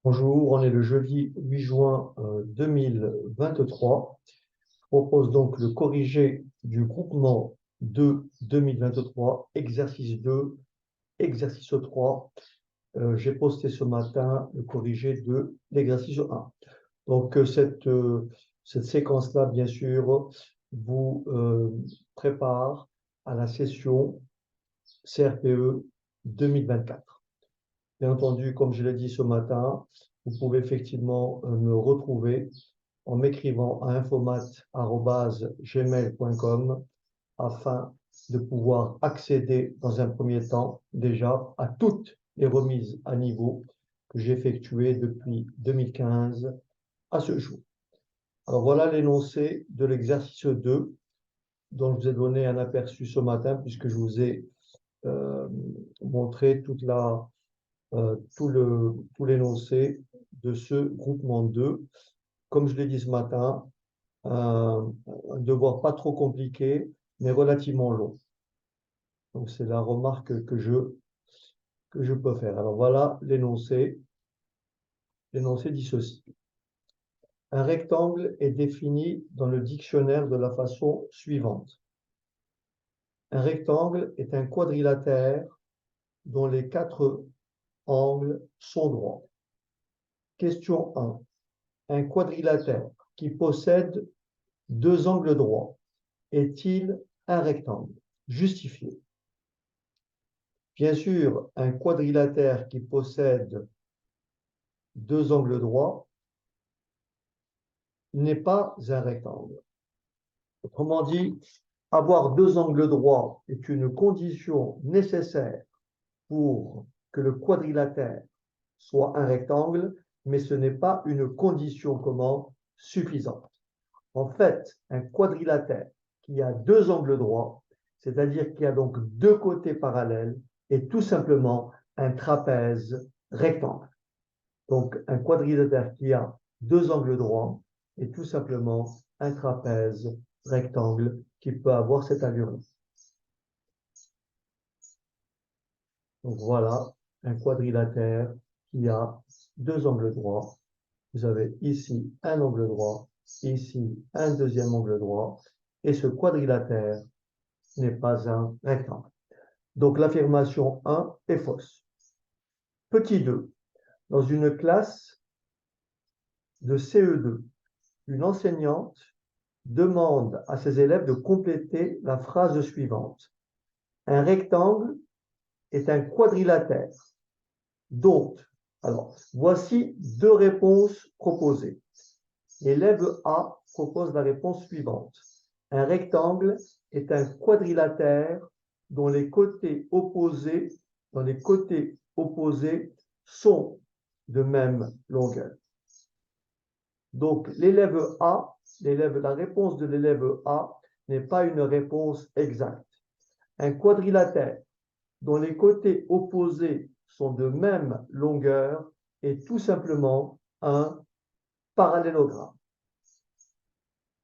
Bonjour, on est le jeudi 8 juin 2023. Je propose donc le corrigé du groupement 2 2023, exercice 2, exercice 3. J'ai posté ce matin le corrigé de l'exercice 1. Donc cette séquence-là, bien sûr, vous prépare à la session CRPE 2024. Bien entendu, comme je l'ai dit ce matin, vous pouvez effectivement me retrouver en m'écrivant à infomat@gmail.com afin de pouvoir accéder dans un premier temps déjà à toutes les remises à niveau que j'ai effectuées depuis 2015 à ce jour. Alors voilà l'énoncé de l'exercice 2 dont je vous ai donné un aperçu ce matin puisque je vous ai euh, montré tout l'énoncé de ce groupement 2. Comme je l'ai dit ce matin, un devoir pas trop compliqué, mais relativement long. Donc, c'est la remarque que je peux faire. Alors, voilà l'énoncé. L'énoncé dit ceci. Un rectangle est défini dans le dictionnaire de la façon suivante. Un rectangle est un quadrilatère dont les quatre angles sont droits. Question 1. Un quadrilatère qui possède deux angles droits est-il un rectangle? Justifié. Bien sûr, un quadrilatère qui possède deux angles droits n'est pas un rectangle. Autrement dit, avoir deux angles droits est une condition nécessaire pour que le quadrilatère soit un rectangle, mais ce n'est pas une condition suffisante. En fait, un quadrilatère qui a deux angles droits, c'est-à-dire qui a donc deux côtés parallèles, est tout simplement un trapèze rectangle. Donc, un quadrilatère qui a deux angles droits est tout simplement un trapèze rectangle qui peut avoir cette allure-là. Donc, voilà un quadrilatère qui a deux angles droits. Vous avez ici un angle droit, ici un deuxième angle droit, et ce quadrilatère n'est pas un rectangle. Donc l'affirmation 1 est fausse. Petit 2. Dans une classe de CE2, une enseignante demande à ses élèves de compléter la phrase suivante. Un rectangle est un quadrilatère. Donc, alors, voici deux réponses proposées. L'élève A propose la réponse suivante. Un rectangle est un quadrilatère dont les côtés opposés sont de même longueur. Donc, la réponse de l'élève A n'est pas une réponse exacte. Un quadrilatère dont les côtés opposés sont de même longueur est tout simplement un parallélogramme.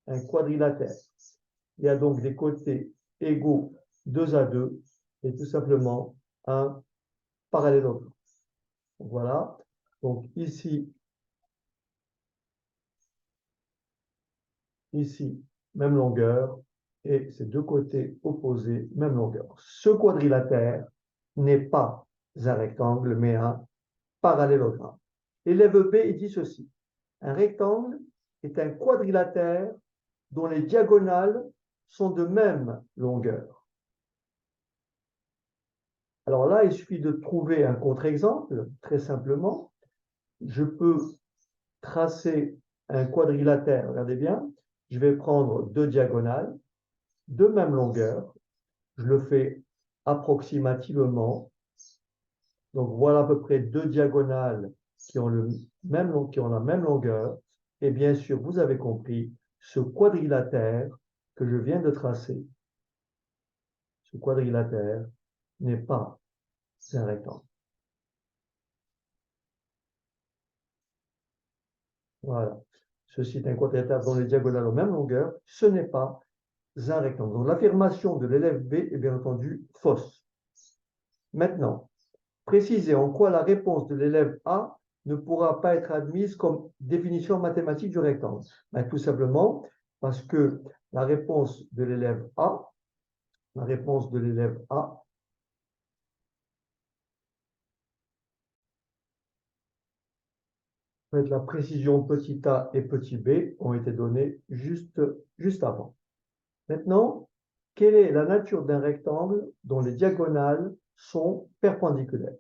Un quadrilatère. Il y a donc des côtés égaux 2 à 2 et tout simplement un parallélogramme. Voilà. Donc ici, même longueur et ces deux côtés opposés, même longueur. Ce quadrilatère n'est pas un rectangle, mais un parallélogramme. L'élève B il dit ceci. Un rectangle est un quadrilatère dont les diagonales sont de même longueur. Alors là, il suffit de trouver un contre-exemple, très simplement. Je peux tracer un quadrilatère, regardez bien, je vais prendre deux diagonales de même longueur, je le fais approximativement, donc voilà à peu près deux diagonales qui ont la même longueur, et bien sûr, vous avez compris, ce quadrilatère que je viens de tracer, ce quadrilatère n'est pas un rectangle. Voilà. Ceci est un quadrilatère dont les diagonales ont même longueur. Ce n'est pas un rectangle. Donc l'affirmation de l'élève B est bien entendu fausse. Maintenant, précisez en quoi la réponse de l'élève A ne pourra pas être admise comme définition mathématique du rectangle? Ben, tout simplement parce que la réponse de l'élève A, la réponse de l'élève A peut être la précision petit a et petit b ont été données juste avant. Maintenant, quelle est la nature d'un rectangle dont les diagonales sont perpendiculaires?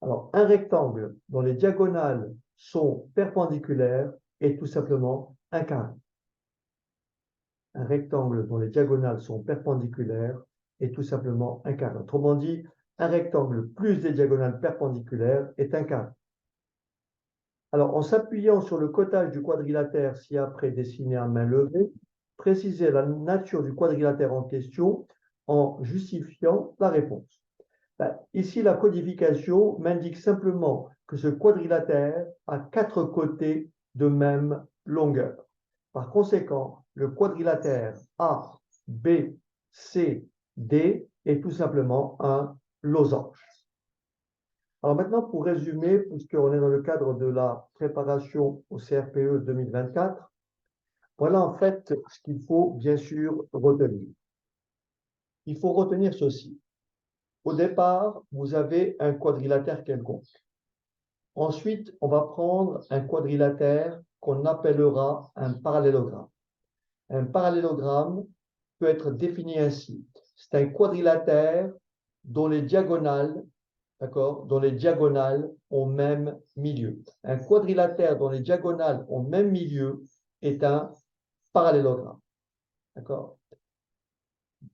Alors, un rectangle dont les diagonales sont perpendiculaires est tout simplement un carré. Un rectangle dont les diagonales sont perpendiculaires est tout simplement un carré. Autrement dit, un rectangle plus des diagonales perpendiculaires est un carré. Alors, en s'appuyant sur le cotage du quadrilatère ci-après dessiné à main levée, précisez la nature du quadrilatère en question en justifiant la réponse. Ben, ici, la codification m'indique simplement que ce quadrilatère a 4 côtés de même longueur. Par conséquent, le quadrilatère A, B, C, D est tout simplement un losange. Alors maintenant, pour résumer, puisqu'on est dans le cadre de la préparation au CRPE 2024, voilà en fait ce qu'il faut bien sûr retenir. Il faut retenir ceci. Au départ, vous avez un quadrilatère quelconque. Ensuite, on va prendre un quadrilatère qu'on appellera un parallélogramme. Un parallélogramme peut être défini ainsi. C'est un quadrilatère dont les diagonales, d'accord, dont les diagonales ont même milieu. Un quadrilatère dont les diagonales ont même milieu est un parallélogramme. D'accord?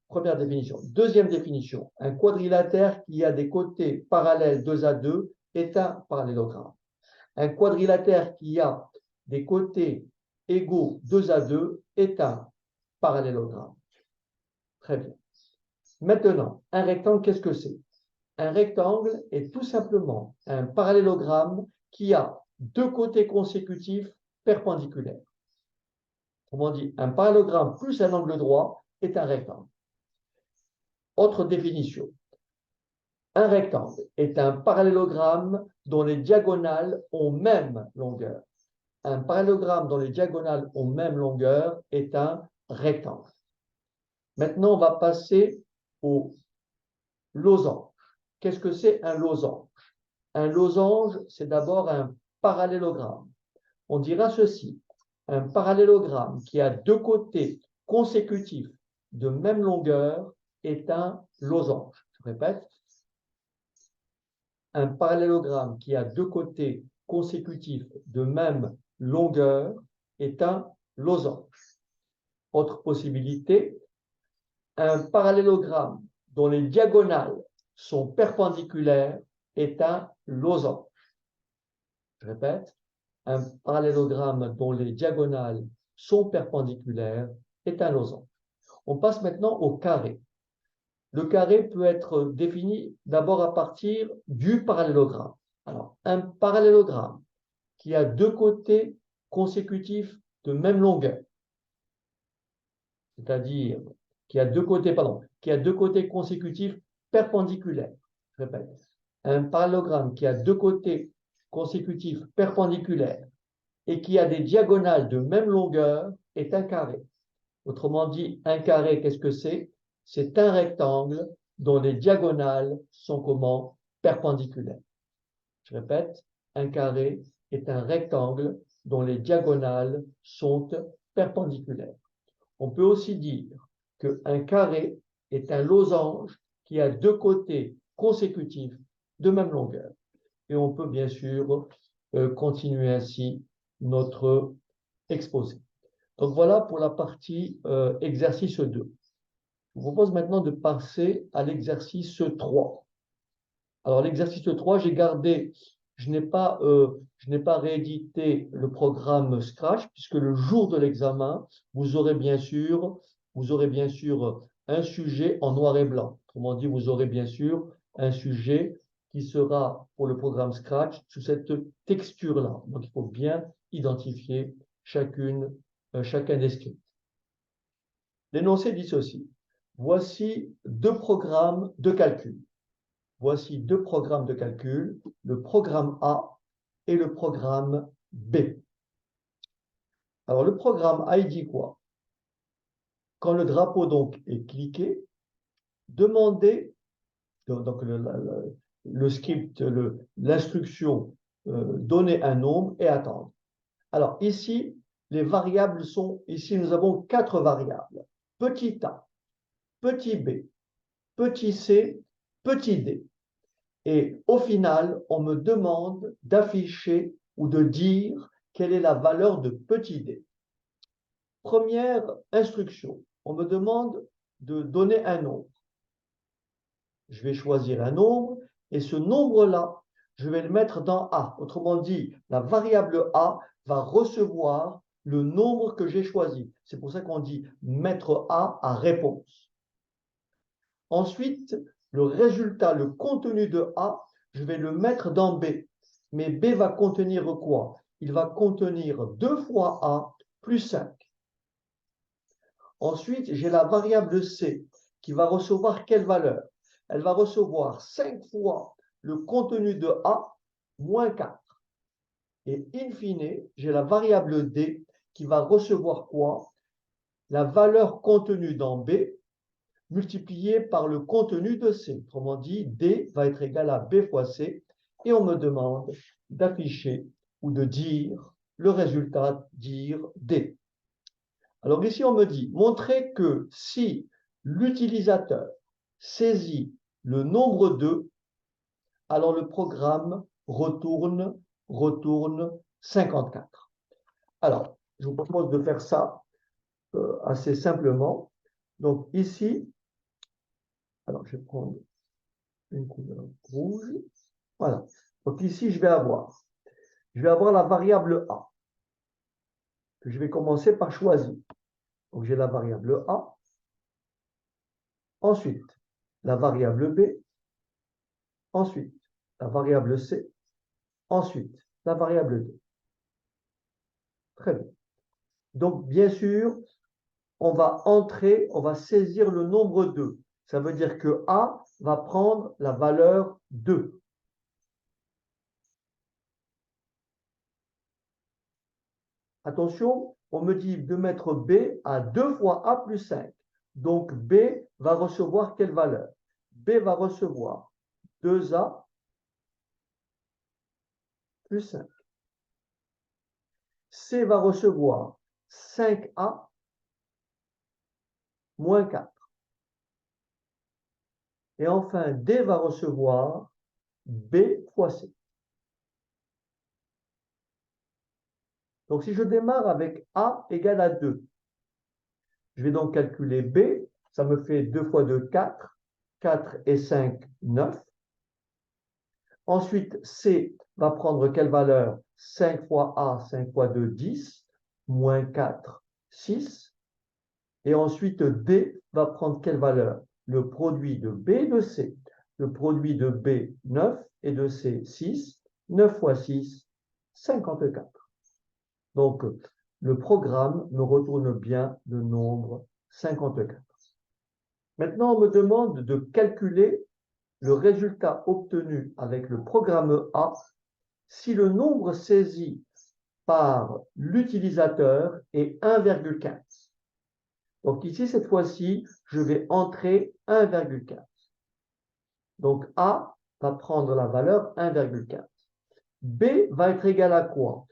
Première définition. Deuxième définition, un quadrilatère qui a des côtés parallèles 2 à 2 est un parallélogramme. Un quadrilatère qui a des côtés égaux 2 à 2 est un parallélogramme. Très bien. Maintenant, un rectangle, qu'est-ce que c'est? Un rectangle est tout simplement un parallélogramme qui a 2 côtés consécutifs perpendiculaires. Autrement dit, un parallélogramme plus un angle droit est un rectangle. Autre définition. Un rectangle est un parallélogramme dont les diagonales ont même longueur. Un parallélogramme dont les diagonales ont même longueur est un rectangle. Maintenant, on va passer au losange. Qu'est-ce que c'est un losange? Un losange, c'est d'abord un parallélogramme. On dira ceci, un parallélogramme qui a 2 côtés consécutifs de même longueur est un losange. Je répète, un parallélogramme qui a 2 côtés consécutifs de même longueur est un losange. Autre possibilité, un parallélogramme dont les diagonales sont perpendiculaires est un losange. Je répète, un parallélogramme dont les diagonales sont perpendiculaires est un losange. On passe maintenant au carré. Le carré peut être défini d'abord à partir du parallélogramme. Alors, un parallélogramme qui a 2 côtés consécutifs de même longueur, c'est-à-dire qui a 2 côtés, qui a 2 côtés consécutifs perpendiculaires. Je répète, un parallélogramme qui a 2 côtés consécutifs perpendiculaires et qui a des diagonales de même longueur est un carré. Autrement dit, un carré, qu'est-ce que c'est? C'est un rectangle dont les diagonales sont comment? Perpendiculaires. Je répète, un carré est un rectangle dont les diagonales sont perpendiculaires. On peut aussi dire qu'un carré est un losange qui a 2 côtés consécutifs de même longueur. Et on peut bien sûr continuer ainsi notre exposé. Donc voilà pour la partie exercice 2. Je vous propose maintenant de passer à l'exercice 3. Alors l'exercice 3, j'ai gardé, je n'ai pas réédité le programme Scratch puisque le jour de l'examen, vous aurez bien sûr un sujet en noir et blanc. Autrement dit, vous aurez bien sûr un sujet qui sera pour le programme Scratch sous cette texture-là. Donc il faut bien identifier chacun des scripts. L'énoncé dit ceci. Voici 2 programmes de calcul. Voici 2 programmes de calcul, le programme A et le programme B. Alors, le programme A, il dit quoi? Quand le drapeau donc est cliqué, demandez, donc le script, l'instruction, donner un nombre et attendre. Alors ici, les variables sont, ici nous avons 4 variables. Petit a, petit b, petit c, petit d. Et au final, on me demande d'afficher ou de dire quelle est la valeur de petit d. Première instruction, on me demande de donner un nombre. Je vais choisir un nombre et ce nombre-là, je vais le mettre dans A. Autrement dit, la variable A va recevoir le nombre que j'ai choisi. C'est pour ça qu'on dit mettre A à réponse. Ensuite, le résultat, le contenu de A, je vais le mettre dans B. Mais B va contenir quoi? Il va contenir 2 fois A plus 5. Ensuite, j'ai la variable C qui va recevoir quelle valeur? Elle va recevoir 5 fois le contenu de A moins 4. Et in fine, j'ai la variable D qui va recevoir quoi? La valeur contenue dans B multipliée par le contenu de C. Autrement dit, D va être égal à B fois C. Et on me demande d'afficher ou de dire le résultat, dire D. Alors ici, on me dit, montrer que si l'utilisateur saisit le nombre 2, alors le programme retourne 54. Alors, je vous propose de faire ça assez simplement. Donc ici, alors je vais prendre une couleur rouge. Voilà. Donc ici, je vais avoir la variable A, que je vais commencer par choisir. Donc j'ai la variable A. Ensuite, la variable B. Ensuite, la variable C. Ensuite, la variable D. Très bien. Donc, bien sûr, on va saisir le nombre 2. Ça veut dire que A va prendre la valeur 2. Attention, on me dit de mettre B à 2 fois A plus 5. Donc, B va recevoir quelle valeur? B va recevoir 2A plus 5. C va recevoir 5A moins 4. Et enfin, D va recevoir B fois C. Donc, si je démarre avec A égale à 2, je vais donc calculer B. Ça me fait 2 fois 2, 4. 4 et 5, 9. Ensuite, C va prendre quelle valeur? 5 fois A, 5 fois 2, 10. Moins 4, 6. Et ensuite, D va prendre quelle valeur? Le produit de B et de C. Le produit de B, 9, et de C, 6. 9 fois 6, 54. Donc, le programme me retourne bien le nombre 54. Maintenant, on me demande de calculer le résultat obtenu avec le programme A si le nombre saisi par l'utilisateur est 1,15. Donc ici, cette fois-ci, je vais entrer 1,15. Donc A va prendre la valeur 1,15. B va être égal à quoi?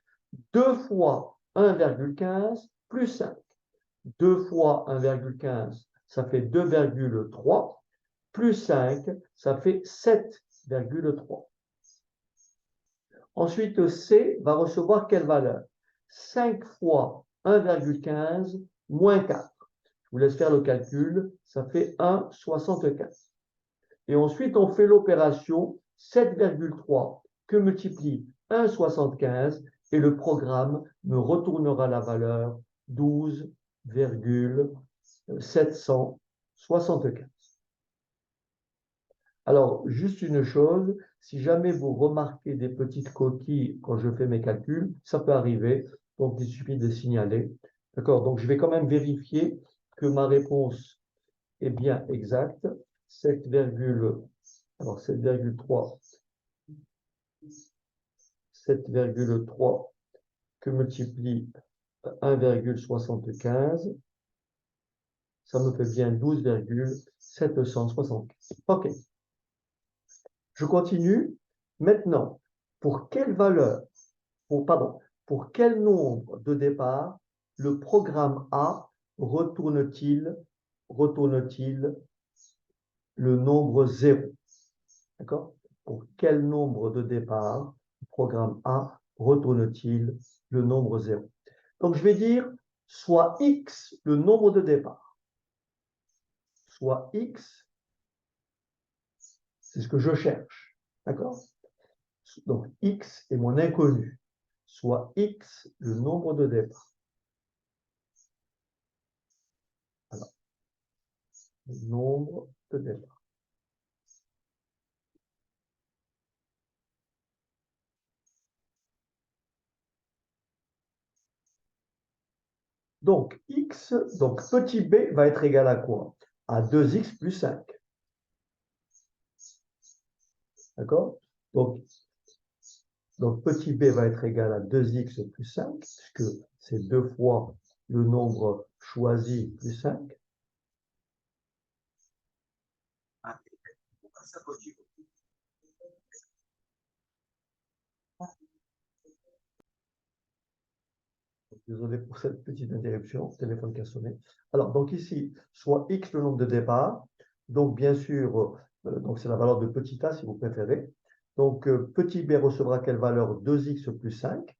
2 fois 1,15 plus 5. 2 fois 1,15, ça fait 2,3. Plus 5, ça fait 7,3. Ensuite, C va recevoir quelle valeur? 5 fois 1,15 moins 4. Je vous laisse faire le calcul, ça fait 1,75. Et ensuite, on fait l'opération 7,3 que multiplie 1,75 et le programme me retournera la valeur 12,775. Alors, juste une chose, si jamais vous remarquez des petites coquilles quand je fais mes calculs, ça peut arriver, donc il suffit de signaler. D'accord? Donc, je vais quand même vérifier que ma réponse est bien exacte. 7,3, 7,3 que multiplie 1,75, ça me fait bien 12,775. OK. Je continue. Maintenant, pour quelle valeur, pour quel nombre de départ le programme A retourne-t-il le nombre 0? D'accord? Pour quel nombre de départ le programme A retourne-t-il le nombre 0? Donc, je vais dire soit X le nombre de départ. Soit X, c'est ce que je cherche. D'accord? Donc, X est mon inconnu. Soit X le nombre de départ. Alors, le nombre de départ. Donc, X, donc petit b va être égal à quoi? À 2x plus 5. D'accord? Donc, petit b va être égal à 2x plus 5, puisque c'est 2 fois le nombre choisi plus 5. Désolé pour cette petite interruption, téléphone qui a sonné. Alors, donc ici, soit x le nombre de départ, donc bien sûr, donc c'est la valeur de petit a si vous préférez. Donc, petit b recevra quelle valeur? 2x plus 5.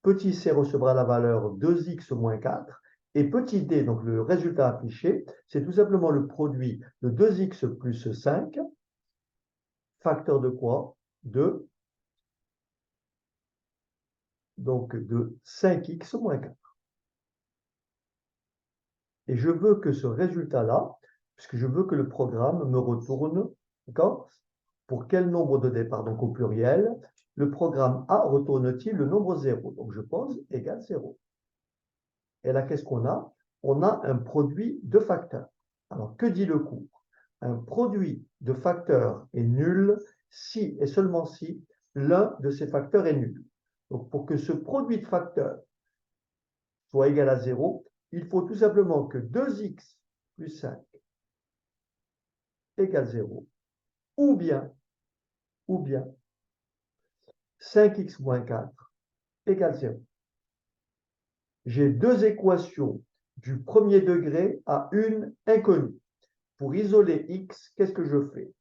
Petit c recevra la valeur 2x moins 4. Et petit d, donc le résultat affiché, c'est tout simplement le produit de 2x plus 5, facteur de quoi? Donc de 5x moins 4. Et je veux que ce résultat-là, puisque je veux que le programme me retourne, d'accord? Pour quel nombre de départ? Donc au pluriel, le programme A retourne-t-il le nombre 0? Donc je pose égal 0. Et là, qu'est-ce qu'on a? On a un produit de facteurs. Alors, que dit le cours? Un produit de facteurs est nul si et seulement si l'un de ces facteurs est nul. Donc, pour que ce produit de facteurs soit égal à 0, il faut tout simplement que 2x plus 5 égale 0, ou bien 5x moins 4 égale 0. J'ai deux équations du premier degré à une inconnue. Pour isoler x, qu'est-ce que je fais?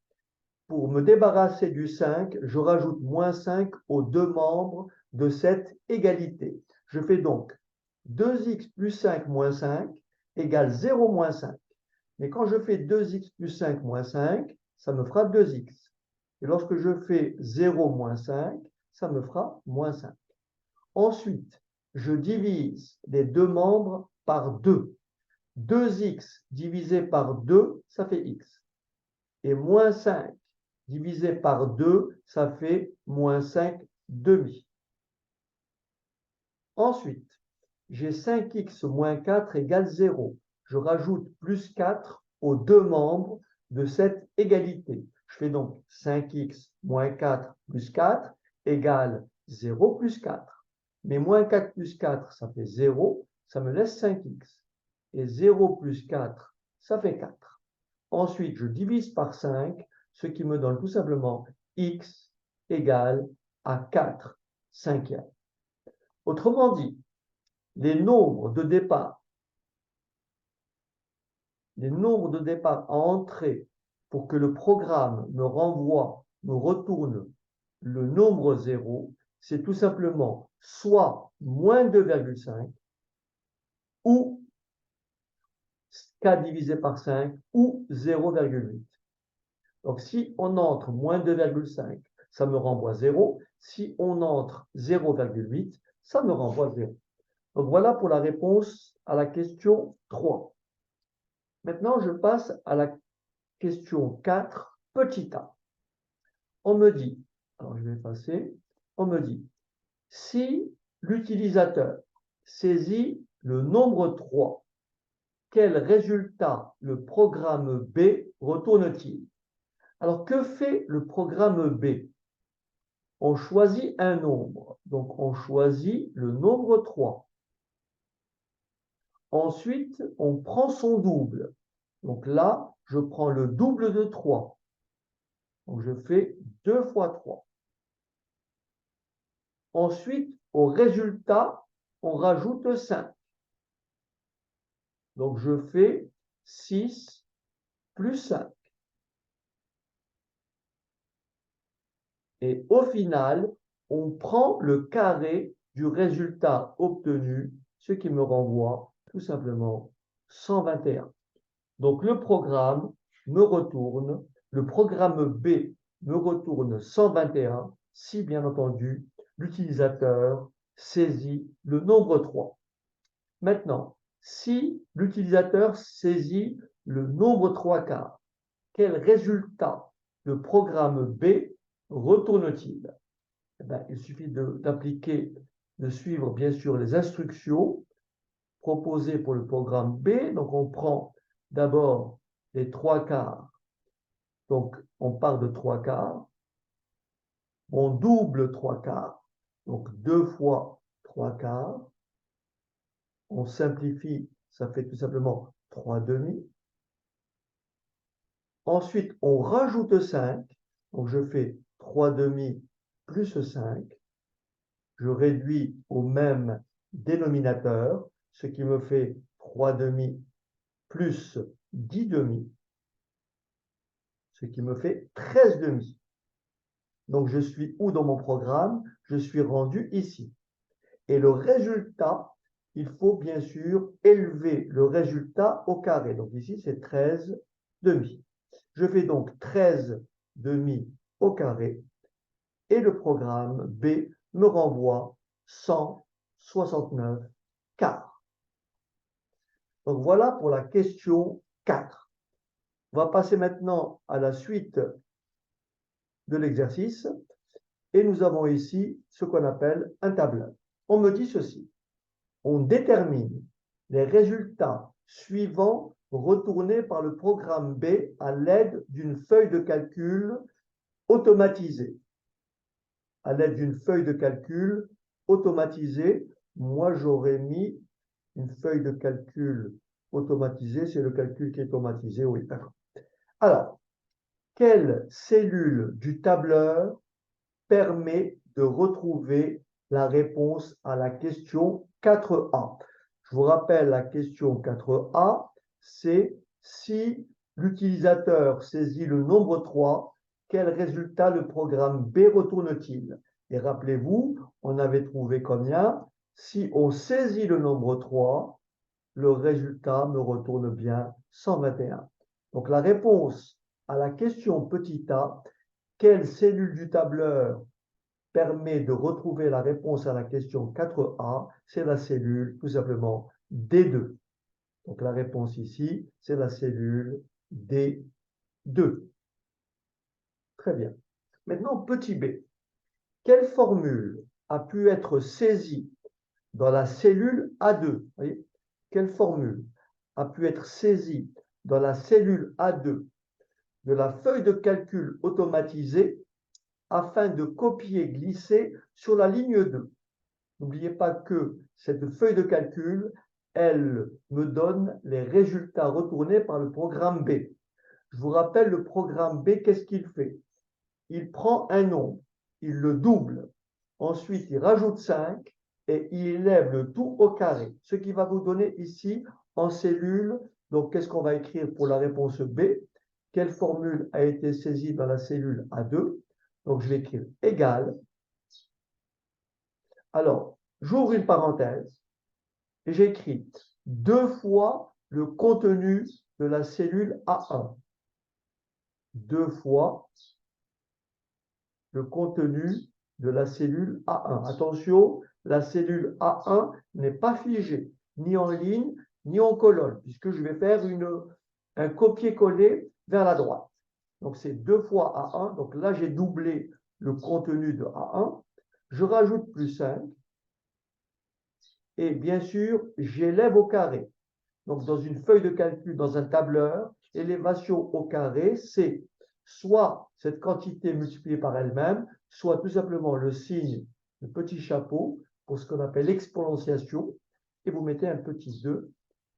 Pour me débarrasser du 5, je rajoute moins 5 aux deux membres de cette égalité. Je fais donc 2x plus 5 moins 5 égale 0 moins 5. Mais quand je fais 2x plus 5 moins 5, ça me fera 2x. Et lorsque je fais 0 moins 5, ça me fera moins 5. Ensuite, je divise les deux membres par 2. 2x divisé par 2, ça fait x. Et moins 5 divisé par 2, ça fait moins 5 demi. Ensuite, j'ai 5x moins 4 égale 0. Je rajoute plus 4 aux deux membres de cette égalité. Je fais donc 5x moins 4 plus 4 égale 0 plus 4. Mais moins 4 plus 4, ça fait 0, ça me laisse 5x. Et 0 plus 4, ça fait 4. Ensuite, je divise par 5, ce qui me donne tout simplement x égale à 4 cinquièmes. Autrement dit, les nombres de départ à entrer pour que le programme me retourne le nombre 0, c'est tout simplement soit moins 2,5 ou k divisé par 5 ou 0,8. Donc, si on entre moins 2,5, ça me renvoie 0. Si on entre 0,8, ça me renvoie 0. Donc, voilà pour la réponse à la question 3. Maintenant, je passe à la question 4, petit a. On me dit, alors je vais passer, on me dit, si l'utilisateur saisit le nombre 3, quel résultat le programme B retourne-t-il? Alors, que fait le programme B? On choisit un nombre. Donc, on choisit le nombre 3. Ensuite, on prend son double. Donc là, je prends le double de 3. Donc, je fais 2 fois 3. Ensuite, au résultat, on rajoute 5. Donc, je fais 6 plus 5. Et au final, on prend le carré du résultat obtenu, ce qui me renvoie tout simplement 121. Donc, le programme B me retourne 121 si, bien entendu, l'utilisateur saisit le nombre 3. Maintenant, si l'utilisateur saisit le nombre 3 quarts, quel résultat le programme B retourne-t-il? Il suffit de suivre bien sûr les instructions proposées pour le programme B. Donc, on prend d'abord les 3 quarts. Donc, on part de 3 quarts. On double 3 quarts. Donc, 2 fois 3 quarts. On simplifie, ça fait tout simplement 3 demi. Ensuite, on rajoute 5. Donc, je fais 3 demi plus 5. Je réduis au même dénominateur, ce qui me fait 3 demi plus 10 demi, ce qui me fait 13 demi. Donc, je suis où dans mon programme? Je suis rendu ici. Et le résultat, il faut bien sûr élever le résultat au carré. Donc, ici, c'est 13 demi. Je fais donc 13 demi au carré et le programme B me renvoie 169 quarts. Donc, voilà pour la question 4. On va passer maintenant à la suite de l'exercice. Et nous avons ici ce qu'on appelle un tableur. On me dit ceci. On détermine les résultats suivants retournés par le programme B à l'aide d'une feuille de calcul automatisée. À l'aide d'une feuille de calcul automatisée, moi j'aurais mis une feuille de calcul automatisée, c'est le calcul qui est automatisé, oui, d'accord. Alors, quelle cellule du tableur permet de retrouver la réponse à la question 4A. Je vous rappelle, la question 4A, c'est si l'utilisateur saisit le nombre 3, quel résultat le programme B retourne-t-il? Et rappelez-vous, on avait trouvé combien? Si on saisit le nombre 3, le résultat me retourne bien 121. Donc la réponse à la question petit a, quelle cellule du tableur permet de retrouver la réponse à la question 4A, c'est la cellule tout simplement D2. Donc la réponse ici, c'est la cellule D2. Très bien. Maintenant, petit b. Quelle formule a pu être saisie dans la cellule A2? Voyez, quelle formule a pu être saisie dans la cellule A2 de la feuille de calcul automatisée afin de copier-glisser sur la ligne 2. N'oubliez pas que cette feuille de calcul, elle me donne les résultats retournés par le programme B. Je vous rappelle, le programme B, qu'est-ce qu'il fait? Il prend un nombre, il le double, ensuite il rajoute 5 et il élève le tout au carré, ce qui va vous donner ici en cellule. Donc, qu'est-ce qu'on va écrire pour la réponse B? Quelle formule a été saisie dans la cellule A2? Donc, je vais écrire égal. Alors, j'ouvre une parenthèse et j'écris 2 fois le contenu de la cellule A1. 2 fois le contenu de la cellule A1. Attention, la cellule A1 n'est pas figée, ni en ligne, ni en colonne, puisque je vais faire un copier-coller vers la droite. Donc, c'est 2 fois A1. Donc là, j'ai doublé le contenu de A1. Je rajoute plus 5. Et bien sûr, j'élève au carré. Donc, dans une feuille de calcul, dans un tableur, élévation au carré, c'est soit cette quantité multipliée par elle-même, soit tout simplement le signe le petit chapeau pour ce qu'on appelle l'exponentiation, et vous mettez un petit 2,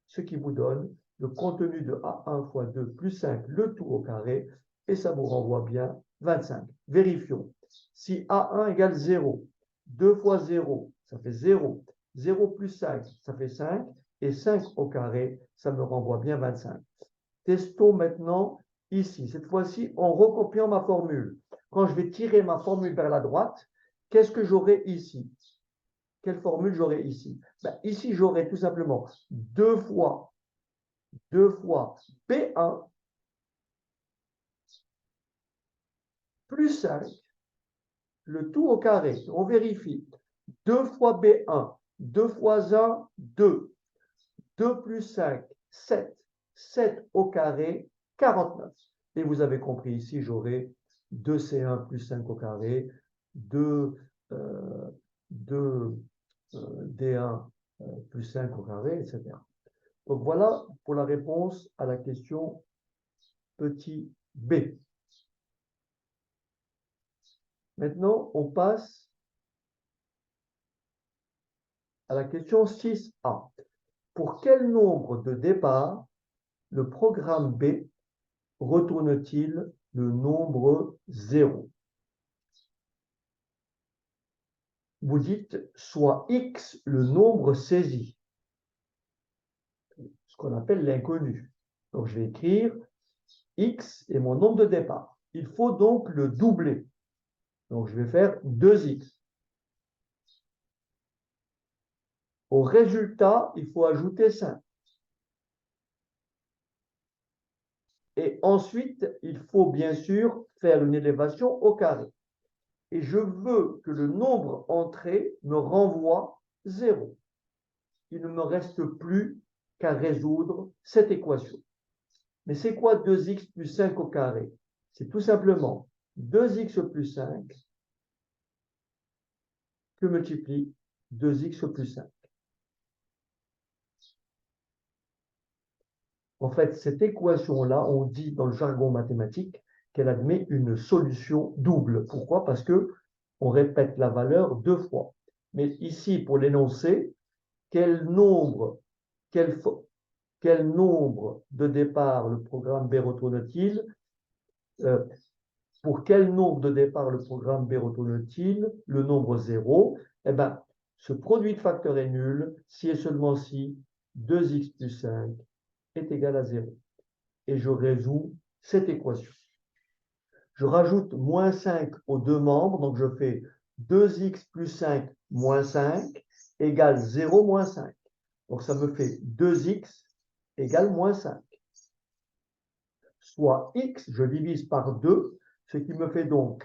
ce qui vous donne le contenu de A1 fois 2 plus 5, le tout au carré, et ça vous renvoie bien 25. Vérifions. Si A1 égale 0, 2 fois 0, ça fait 0. 0 plus 5, ça fait 5. Et 5 au carré, ça me renvoie bien 25. Testons maintenant ici. Cette fois-ci, en recopiant ma formule. Quand je vais tirer ma formule vers la droite, qu'est-ce que j'aurai ici? Quelle formule j'aurai ici? Ben, ici, j'aurai tout simplement 2 fois B1 plus 5, le tout au carré. On vérifie. 2 fois B1, 2 fois 1, 2. 2 plus 5, 7. 7 au carré, 49. Et vous avez compris ici, j'aurai 2C1 plus 5 au carré, 2, D1 plus 5 au carré, etc. Donc voilà pour la réponse à la question petit b. Maintenant, on passe à la question 6a. Pour quel nombre de départ le programme B retourne-t-il le nombre 0? Vous dites soit X le nombre saisi, ce qu'on appelle l'inconnu. Donc je vais écrire X est mon nombre de départ. Il faut donc le doubler. Donc je vais faire 2X. Au résultat, il faut ajouter 5. Et ensuite, il faut bien sûr faire une élévation au carré. Et je veux que le nombre entré me renvoie 0. Il ne me reste plus qu'à résoudre cette équation. Mais c'est quoi 2x plus 5 au carré? C'est tout simplement 2x plus 5 que multiplie 2x plus 5. En fait, cette équation-là, on dit dans le jargon mathématique qu'elle admet une solution double. Pourquoi? Parce que on répète la valeur 2 fois. Mais ici, pour l'énoncé, quel nombre de départ le programme B retourne-t-il? Pour quel nombre de départ le programme B retourne-t-il? Le nombre 0. Eh bien, ce produit de facteurs est nul si et seulement si 2x plus 5 est égal à 0. Et je résous cette équation. Je rajoute moins 5 aux deux membres, donc je fais 2x plus 5 moins 5 égale 0 moins 5. Donc ça me fait 2x égale moins 5. Soit x, je divise par 2, ce qui me fait donc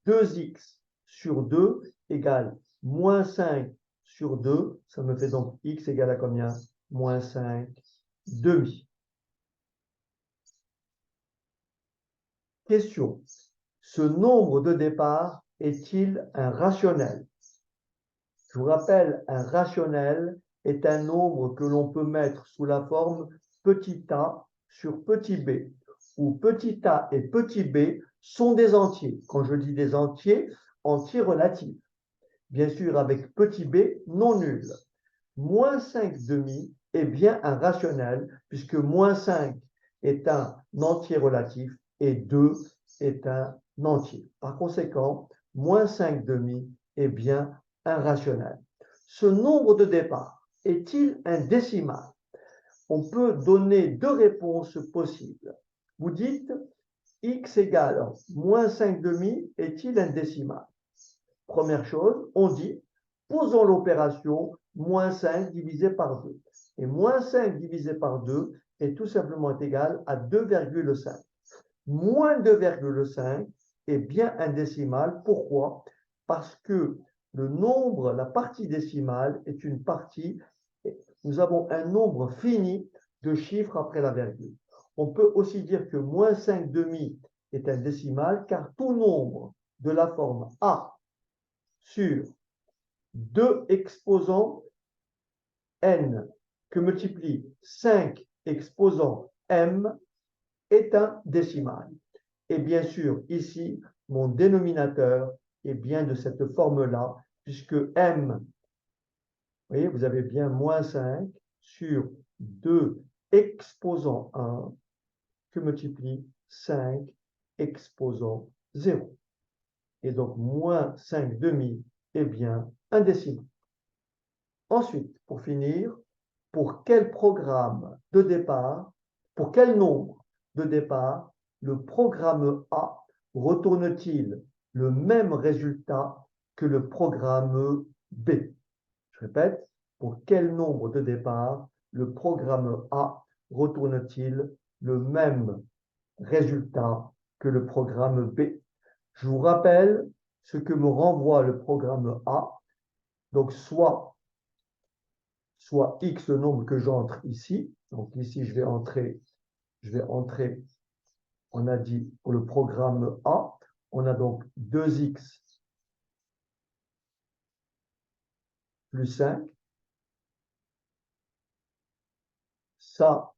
2x sur 2 égale moins 5 sur 2. Ça me fait donc x égale à combien? Moins 5 demi. Question. Ce nombre de départ est-il un rationnel? Je vous rappelle, un rationnel est un nombre que l'on peut mettre sous la forme petit a sur petit b, où petit a et petit b sont des entiers. Quand je dis des entiers, entiers relatifs. Bien sûr, avec petit b non nul. Moins 5 demi est bien un rationnel, puisque moins 5 est un entier relatif et 2 est un entier. Par conséquent, moins 5 demi est bien un rationnel. Ce nombre de départ est-il un décimal? On peut donner deux réponses possibles. Vous dites x égale moins 5 demi est-il un décimal? Première chose, on dit posons l'opération moins 5 divisé par 2. Et moins 5 divisé par 2 est tout simplement égal à 2,5. Moins 2,5 est bien un décimal. Pourquoi? Parce que le nombre, la partie décimale est une partie, nous avons un nombre fini de chiffres après la virgule. On peut aussi dire que moins 5 demi est un décimal car tout nombre de la forme A sur 2 exposants n que multiplie 5 exposants m est un décimal. Et bien sûr, ici, mon dénominateur est bien de cette forme-là, puisque m, vous voyez, vous avez bien moins 5 sur 2 exposant 1 que multiplie 5 exposant 0. Et donc, moins 5 demi est bien un décimal. Ensuite, pour finir, pour quel programme de départ, pour quel nombre de départ, le programme A retourne-t-il le même résultat que le programme B? Je répète, pour quel nombre de départ, le programme A retourne-t-il le même résultat que le programme B? Je vous rappelle ce que me renvoie le programme A. Donc, soit x, le nombre que j'entre ici. Donc, ici, je vais entrer, on a dit, pour le programme A, on a donc 2x plus 5. Ça,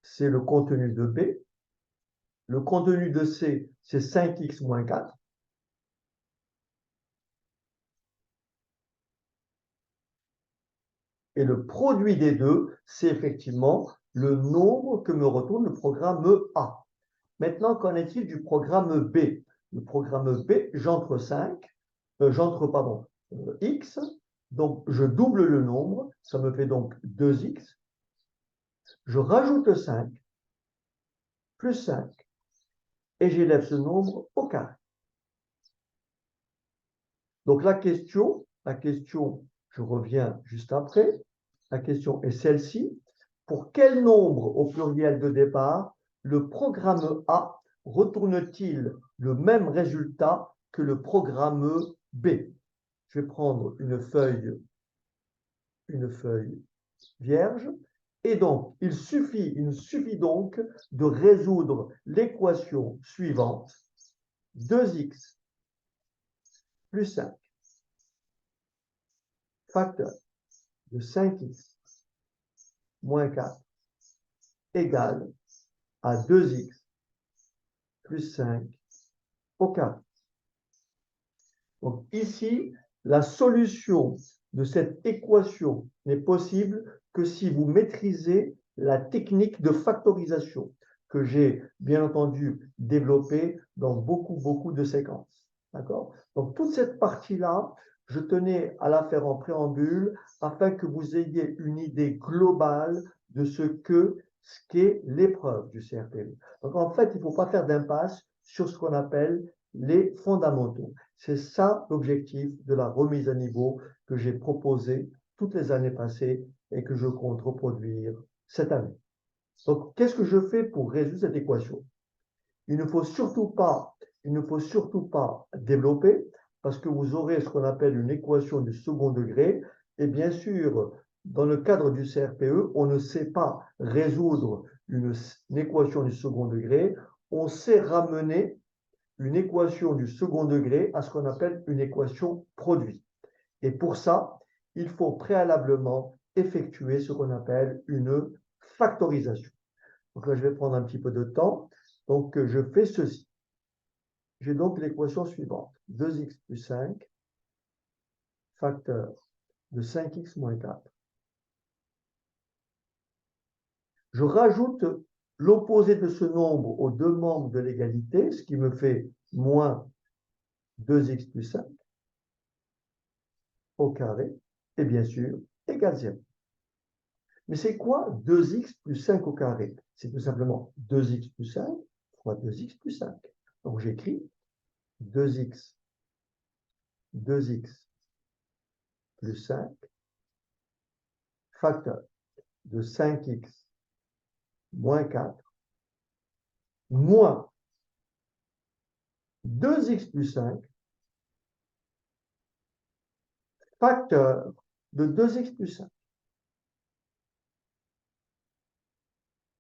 c'est le contenu de B. Le contenu de C, c'est 5x moins 4. Et le produit des deux, c'est effectivement le nombre que me retourne le programme A. Maintenant, qu'en est-il du programme B? Le programme B, j'entre x, donc je double le nombre, ça me fait donc 2x. Je rajoute 5, plus 5, et j'élève ce nombre au carré. Donc la question, je reviens juste après, la question est celle-ci. Pour quel nombre au pluriel de départ le programme A retourne-t-il le même résultat que le programme B? Je vais prendre une feuille vierge. Et donc, il nous suffit donc de résoudre l'équation suivante. 2x plus 5 facteur de 5x moins 4 égale à 2x plus 5 au carré. Donc ici, la solution de cette équation n'est possible que si vous maîtrisez la technique de factorisation que j'ai bien entendu développée dans beaucoup de séquences. D'accord? Donc toute cette partie-là, je tenais à la faire en préambule afin que vous ayez une idée globale de ce qu'est l'épreuve du CRPE. Donc en fait, il ne faut pas faire d'impasse sur ce qu'on appelle les fondamentaux. C'est ça l'objectif de la remise à niveau que j'ai proposé toutes les années passées et que je compte reproduire cette année. Donc, qu'est-ce que je fais pour résoudre cette équation? Il ne faut surtout pas développer parce que vous aurez ce qu'on appelle une équation du second degré. Et bien sûr, dans le cadre du CRPE, on ne sait pas résoudre une équation du second degré. On sait ramener une équation du second degré à ce qu'on appelle une équation produit. Et pour ça, il faut préalablement effectuer ce qu'on appelle une factorisation. Donc là, je vais prendre un petit peu de temps. Donc, je fais ceci. J'ai donc l'équation suivante. 2x plus 5, facteur de 5x moins 4. Je rajoute l'opposé de ce nombre aux deux membres de l'égalité, ce qui me fait moins 2x plus 5 au carré, et bien sûr, égale 0. Mais c'est quoi 2x plus 5 au carré? C'est tout simplement 2x plus 5 fois 2x plus 5. Donc j'écris 2x plus 5 facteur de 5x moins 4 moins 2x plus 5 facteur de 2x plus 5.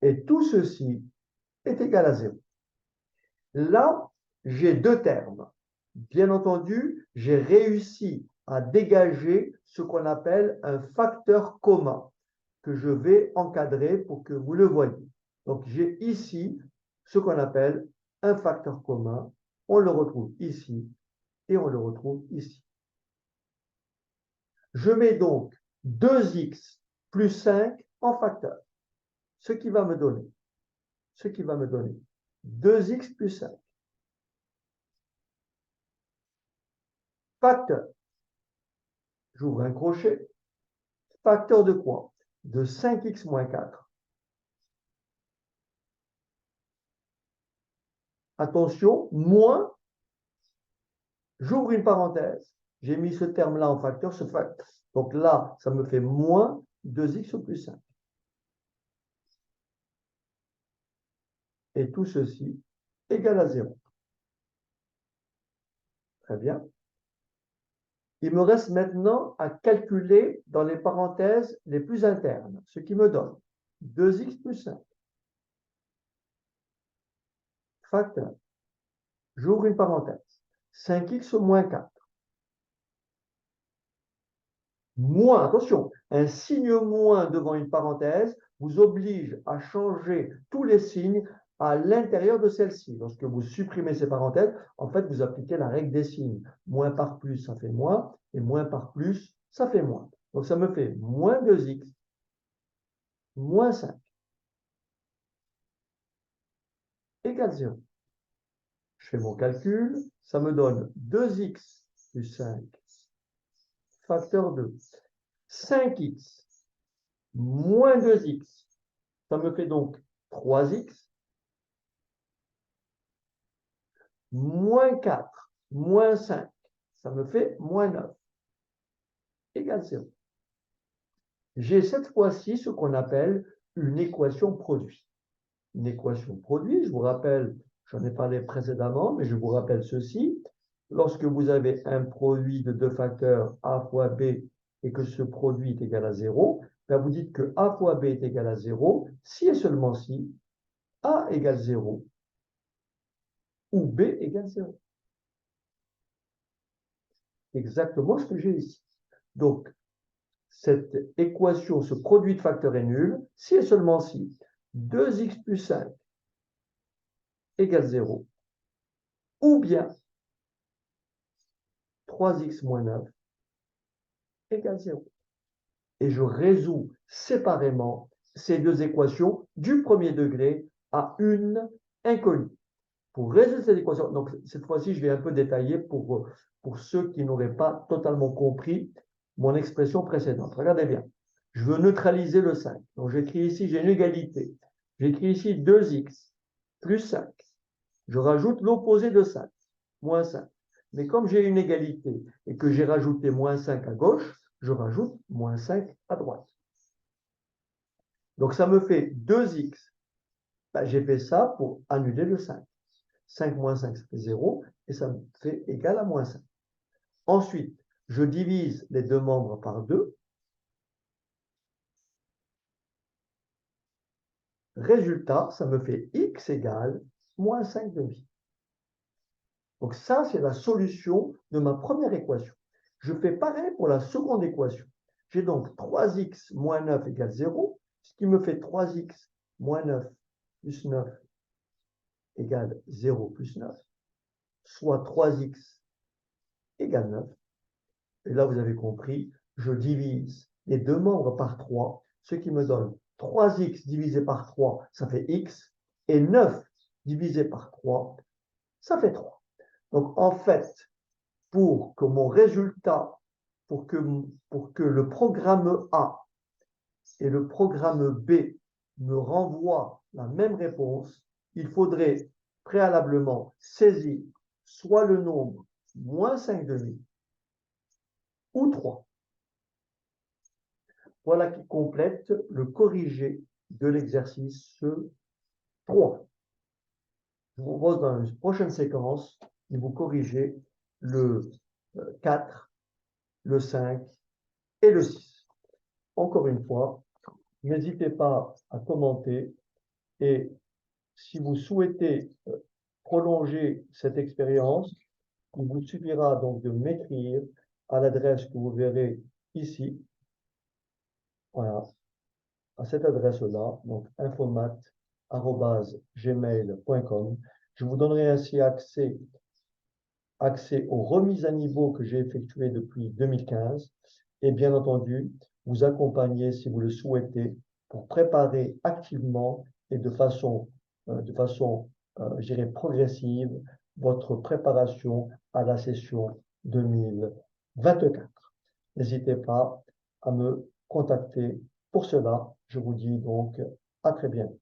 Et tout ceci est égal à 0. Là, j'ai deux termes. Bien entendu, j'ai réussi à dégager ce qu'on appelle un facteur commun que je vais encadrer pour que vous le voyez. Donc, j'ai ici ce qu'on appelle un facteur commun. On le retrouve ici et on le retrouve ici. Je mets donc 2x plus 5 en facteur, ce qui va me donner 2x plus 5. Facteur, j'ouvre un crochet, facteur de quoi? De 5x moins 4. Attention, moins, j'ouvre une parenthèse, j'ai mis ce terme-là en facteur, ce facteur. Donc là, ça me fait moins 2x plus 5. Et tout ceci égale à 0. Très bien. Il me reste maintenant à calculer dans les parenthèses les plus internes, ce qui me donne 2x plus 5. Facteur. J'ouvre une parenthèse. 5x moins 4. Moins, attention, un signe moins devant une parenthèse vous oblige à changer tous les signes à l'intérieur de celle-ci. Lorsque vous supprimez ces parenthèses, en fait, vous appliquez la règle des signes. Moins par plus, ça fait moins, et moins par plus, ça fait moins. Donc, ça me fait moins 2x, moins 5, égale 0. Je fais mon calcul, ça me donne 2x plus 5, facteur 2. 5x moins 2x, ça me fait donc 3x, moins 4, moins 5, ça me fait moins 9, égale 0. J'ai cette fois-ci ce qu'on appelle une équation produit. Une équation produit, je vous rappelle, j'en ai parlé précédemment, mais je vous rappelle ceci. Lorsque vous avez un produit de deux facteurs a fois b et que ce produit est égal à 0, ben vous dites que a fois b est égal à 0 si et seulement si a égale 0 ou b égale 0. Exactement ce que j'ai ici. Donc, cette équation, ce produit de facteurs est nul si et seulement si 2x plus 5 égale 0 ou bien 3x moins 9 égale 0. Et je résous séparément ces deux équations du premier degré à une inconnue. Pour résoudre cette équation, donc cette fois-ci, je vais un peu détailler pour ceux qui n'auraient pas totalement compris mon expression précédente. Regardez bien. Je veux neutraliser le 5. Donc, j'écris ici, j'ai une égalité. J'écris ici 2x plus 5. Je rajoute l'opposé de 5, moins 5. Mais comme j'ai une égalité et que j'ai rajouté moins 5 à gauche, je rajoute moins 5 à droite. Donc, ça me fait 2x. Ben, j'ai fait ça pour annuler le 5. 5 moins 5, ça fait 0, et ça me fait égal à moins 5. Ensuite, je divise les deux membres par 2. Résultat, ça me fait x égale moins 5 demi. Donc ça, c'est la solution de ma première équation. Je fais pareil pour la seconde équation. J'ai donc 3x moins 9 égale 0, ce qui me fait 3x moins 9 plus 9 égale 0 plus 9, soit 3x égale 9. Et là, vous avez compris, je divise les deux membres par 3, ce qui me donne 3x divisé par 3, ça fait x, et 9 divisé par 3, ça fait 3. Donc, en fait, pour que mon résultat, pour que le programme A et le programme B me renvoient la même réponse, il faudrait préalablement saisir soit le nombre moins 5 demi ou 3. Voilà qui complète le corrigé de l'exercice 3. Je vous propose dans une prochaine séquence de vous corriger le 4, le 5 et le 6. Encore une fois, n'hésitez pas à commenter et si vous souhaitez prolonger cette expérience, il vous suffira donc de m'écrire à l'adresse que vous verrez ici. Voilà, à cette adresse-là, donc infomat@gmail.com. Je vous donnerai ainsi accès aux remises à niveau que j'ai effectuées depuis 2015 et bien entendu, vous accompagner, si vous le souhaitez, pour préparer activement et je dirais, progressive, votre préparation à la session 2024. N'hésitez pas à me contacter pour cela. Je vous dis donc à très bientôt.